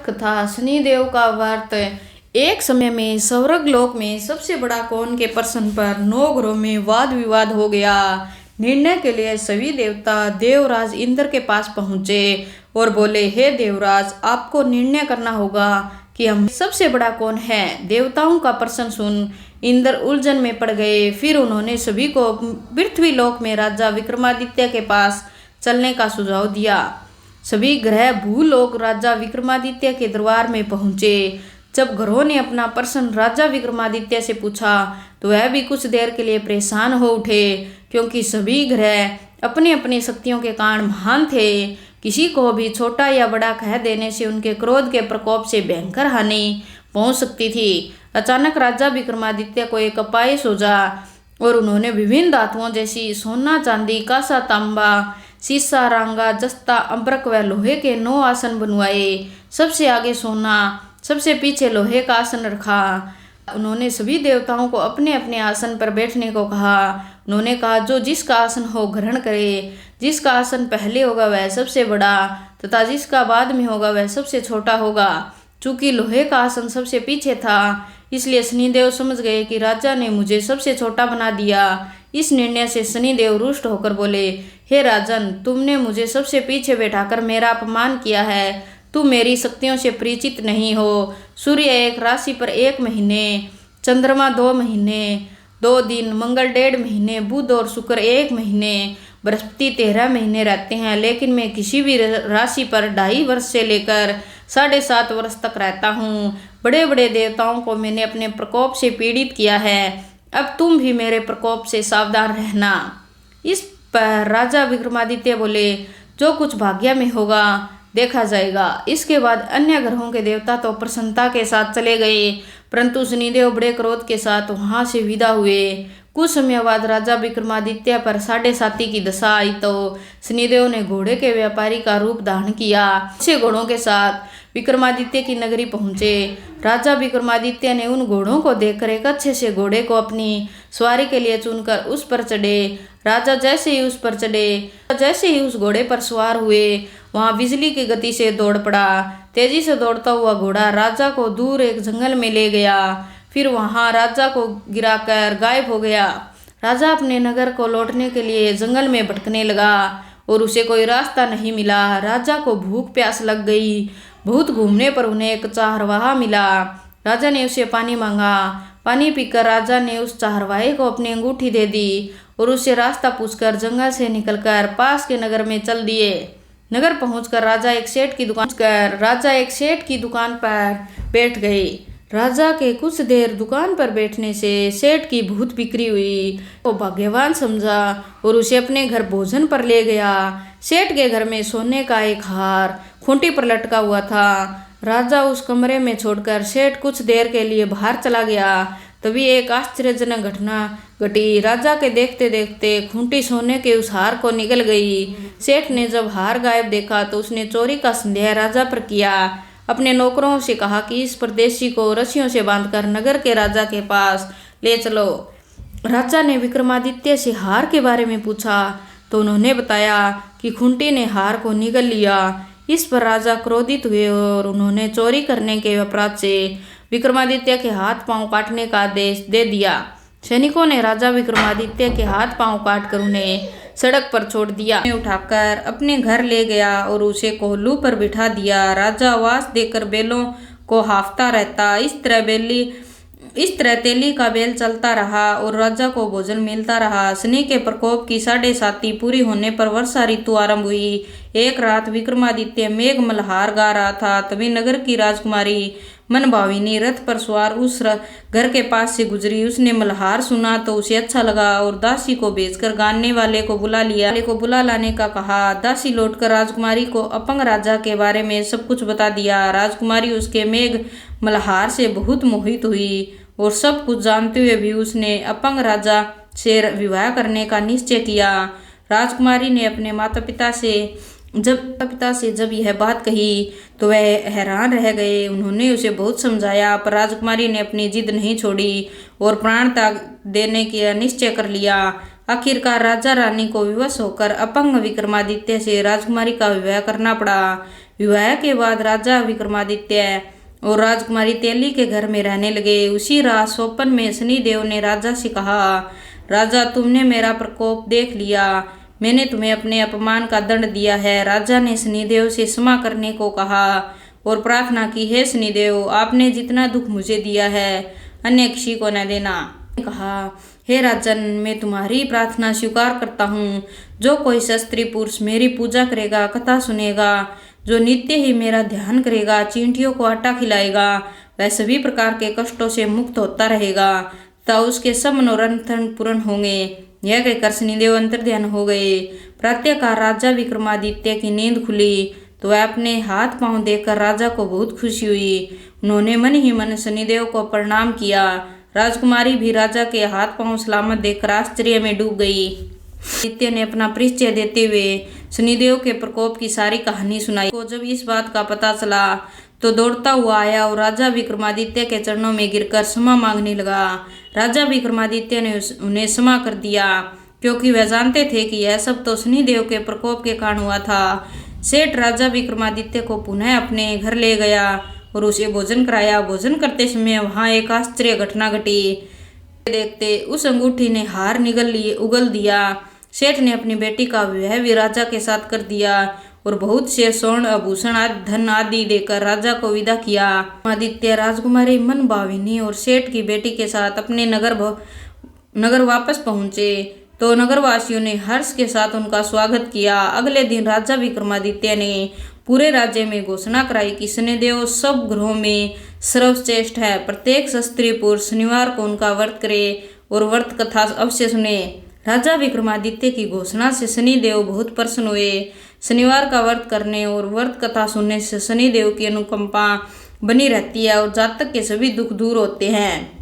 कथा शनिदेव का व्रत। एक समय में स्वर्ग लोक में सबसे बड़ा कौन के प्रश्न पर 9 ग्रहों में वाद विवाद हो गया। निर्णय के लिए सभी देवता देवराज इंद्र के पास पहुंचे और बोले, हे देवराज, आपको निर्णय करना होगा कि हम सबसे बड़ा कौन है। देवताओं का प्रश्न सुन इंद्र उलझन में पड़ गए। फिर उन्होंने सभी को पृथ्वी लोक में राजा विक्रमादित्य के पास चलने का सुझाव दिया। सभी ग्रह भूलोक राजा विक्रमादित्य के दरबार में पहुंचे। जब ग्रहों ने अपना प्रश्न राजा विक्रमादित्य से पूछा तो वह भी कुछ देर के लिए परेशान हो उठे, क्योंकि सभी ग्रह अपनी अपनी शक्तियों के कारण महान थे। किसी को भी छोटा या बड़ा कह देने से उनके क्रोध के प्रकोप से भयंकर हानि पहुंच सकती थी। अचानक राजा विक्रमादित्य को एक अपाय सूझा और उन्होंने विभिन्न धातुओं जैसी सोना, चांदी, कांसा, तांबा, शीशा, रांगा, जस्ता, अम्बरक व लोहे के 9 आसन बनवाए। सबसे आगे सोना, सबसे पीछे लोहे का आसन रखा। उन्होंने सभी देवताओं को अपने अपने आसन पर बैठने को कहा। उन्होंने कहा, जो जिसका आसन हो ग्रहण करे। जिसका आसन पहले होगा वह सबसे बड़ा तथा जिसका बाद में होगा वह सबसे छोटा होगा। चूंकि लोहे का आसन सबसे पीछे था, इसलिए शनिदेव समझ गए कि राजा ने मुझे सबसे छोटा बना दिया। इस निर्णय से शनिदेव रुष्ट होकर बोले, हे राजन, तुमने मुझे सबसे पीछे बैठाकर मेरा अपमान किया है। तुम मेरी शक्तियों से परिचित नहीं हो। सूर्य एक राशि पर 1 महीने, चंद्रमा 2 महीने 2 दिन, मंगल 1.5 महीने, बुध और शुक्र 1 महीने, बृहस्पति 13 महीने रहते हैं। लेकिन मैं किसी भी राशि पर 2.5 वर्ष से लेकर 7.5 वर्ष तक रहता हूँ। बड़े बड़े देवताओं को मैंने अपने प्रकोप से पीड़ित किया है। अब तुम भी मेरे प्रकोप से सावधान रहना। इस पर राजा विक्रमादित्य बोले, जो कुछ भाग्य में होगा देखा जाएगा। इसके बाद अन्य ग्रहों के देवता तो प्रसन्नता के साथ चले गए, परंतु शनिदेव बड़े क्रोध के साथ वहां से विदा हुए। कुछ समय बाद राजा विक्रमादित्य पर 7.5 की दशा आई तो शनिदेव ने घोड़े के व्यापारी का रूप धारण किया। अच्छे घोड़ों के साथ विक्रमादित्य की नगरी पहुंचे। राजा विक्रमादित्य ने उन घोड़ों को देखकर एक अच्छे से घोड़े को अपनी सवारी के लिए चुनकर उस पर चढ़े। राजा जैसे ही उस घोड़े पर सवार हुए, वहां बिजली की गति से दौड़ पड़ा। तेजी से दौड़ता हुआ घोड़ा राजा को दूर एक जंगल में ले गया। फिर वहां राजा को गिराकर गायब हो गया। राजा अपने नगर को लौटने के लिए जंगल में भटकने लगा और उसे कोई रास्ता नहीं मिला। राजा को भूख प्यास लग गई। बहुत घूमने पर उन्हें एक चारवाहा मिला। राजा ने उसे पानी मांगा। पानी पीकर राजा ने उस चारवाहे को अपनी अंगूठी दे दी और उससे रास्ता पूछकर जंगल से निकलकर पास के नगर में चल दिए। नगर पहुंचकर राजा एक सेठ की दुकान पर बैठ गए। राजा के कुछ देर दुकान पर बैठने से सेठ की बहुत बिक्री हुई। वो भाग्यवान समझा और उसे अपने घर भोजन पर ले गया। सेठ के घर में सोने का एक हार खूंटी पर लटका हुआ था। राजा उस कमरे में छोड़कर सेठ कुछ देर के लिए बाहर चला गया। तभी एक आश्चर्यजनक घटना घटी। राजा के देखते देखते खूंटी सोने के उस हार को निगल गई। सेठ ने जब हार गायब देखा तो उसने चोरी का संदेह राजा पर किया। अपने नौकरों से कहा कि इस परदेशी को रस्सियों से बांधकर नगर के राजा के पास ले चलो। राजा ने विक्रमादित्य से हार के बारे में पूछा तो उन्होंने बताया कि खूंटी ने हार को निगल लिया। इस पर राजा क्रोधित हुए और उन्होंने चोरी करने के अपराध से विक्रमादित्य के हाथ पांव काटने का आदेश दे दिया। सैनिकों ने राजा विक्रमादित्य के हाथ पांव काटकर उन्हें सड़क पर छोड़ दिया। उठाकर अपने घर ले गया और उसे कोल्हू पर बिठा दिया। राजा आवाज देकर बैलों को हांफता रहता। इस तरह तेली का बैल चलता रहा और राजा को भोजन मिलता रहा। शनि के प्रकोप की 7.5 पूरी होने पर वर्षा ऋतु आरंभ हुई। एक रात विक्रमादित्य मेघ मल्हार गा रहा था। तभी नगर की राजकुमारी मनभाविनी रथ पर सवार उस घर के पास से गुजरी। उसने मल्हार सुना तो उसे अच्छा लगा और दासी को भेजकर गाने वाले को बुला लाने का कहा। दासी लौटकर राजकुमारी को अपंग राजा के बारे में सब कुछ बता दिया। राजकुमारी उसके मेघ मल्हार से बहुत मोहित हुई और सब कुछ जानते हुए भी उसने अपंग राजा से विवाह करने का निश्चय किया। राजकुमारी ने अपने माता पिता से जब यह बात कही तो वह हैरान रह गए। उन्होंने उसे बहुत समझाया, पर राजकुमारी ने अपनी जिद नहीं छोड़ी और प्राण त्याग देने का निश्चय कर लिया। आखिरकार राजा रानी को विवश होकर अपंग विक्रमादित्य से राजकुमारी का विवाह करना पड़ा। विवाह के बाद राजा विक्रमादित्य और राजकुमारी तेली के घर में रहने लगे। उसी रात स्वप्न में शनिदेव ने राजा से कहा, राजा तुमने मेरा प्रकोप देख लिया, मैंने तुम्हें अपने अपमान का दंड दिया है। राजा ने शनिदेव से क्षमा करने को कहा और प्रार्थना की, हे शनिदेव, आपने जितना दुख मुझे दिया है अन्य किसी को न देना। कहा, हे राजन, मैं तुम्हारी प्रार्थना स्वीकार करता हूँ। जो कोई शास्त्री पुरुष मेरी पूजा करेगा, कथा सुनेगा, जो नित्य ही मेरा ध्यान करेगा, चींटियों को आटा खिलाएगा, वह सभी प्रकार के कष्टों से मुक्त होता रहेगा, तब उसके सब मनोरथ पूर्ण होंगे। यह कहकर शनिदेव अंतर्ध्यान हो गए। प्रातःकाल राजा विक्रमादित्य की नींद खुली तो वह अपने हाथ पांव देखकर राजा को बहुत खुशी हुई। उन्होंने मन ही मन शनिदेव को प्रणाम किया। राजकुमारी भी राजा के हाथ पांव सलामत देखकर आश्चर्य में डूब गई। आदित्य ने अपना परिचय देते हुए शनिदेव के प्रकोप की सारी कहानी सुनाई। को जब इस बात का पता चला तो दौड़ता हुआ आया और राजा विक्रमादित्य के चरणों में गिरकर क्षमा मांगने लगा। राजा विक्रमादित्य ने उन्हें क्षमा कर दिया, क्योंकि वह जानते थे कि यह सब तो शनिदेव के प्रकोप के कारण हुआ था। सेठ राजा विक्रमादित्य को पुनः अपने घर ले गया और उसे भोजन कराया। भोजन करते समय वहां एक आश्चर्य घटना घटी। देखते उस अंगूठी ने हार उगल दिया। सेठ ने अपनी बेटी का विवाह भी राजा के साथ कर दिया और बहुत से स्वर्ण आभूषण आदि धन आदि देकर राजा को विदा किया। आदित्य राजकुमारी मन भाविनी और सेठ की बेटी के साथ अपने नगर वापस पहुंचे तो नगरवासियों ने हर्ष के साथ उनका स्वागत किया। अगले दिन राजा विक्रमादित्य ने पूरे राज्य में घोषणा कराई कि शनिदेव सब ग्रहों में सर्वश्रेष्ठ है। प्रत्येक क्षत्रिय पुरुष शनिवार को उनका व्रत करे और व्रत कथा अवश्य सुने। राजा विक्रमादित्य की घोषणा से शनिदेव बहुत प्रसन्न हुए। शनिवार का व्रत करने और व्रत कथा सुनने से शनिदेव की अनुकंपा बनी रहती है और जातक के सभी दुख दूर होते हैं।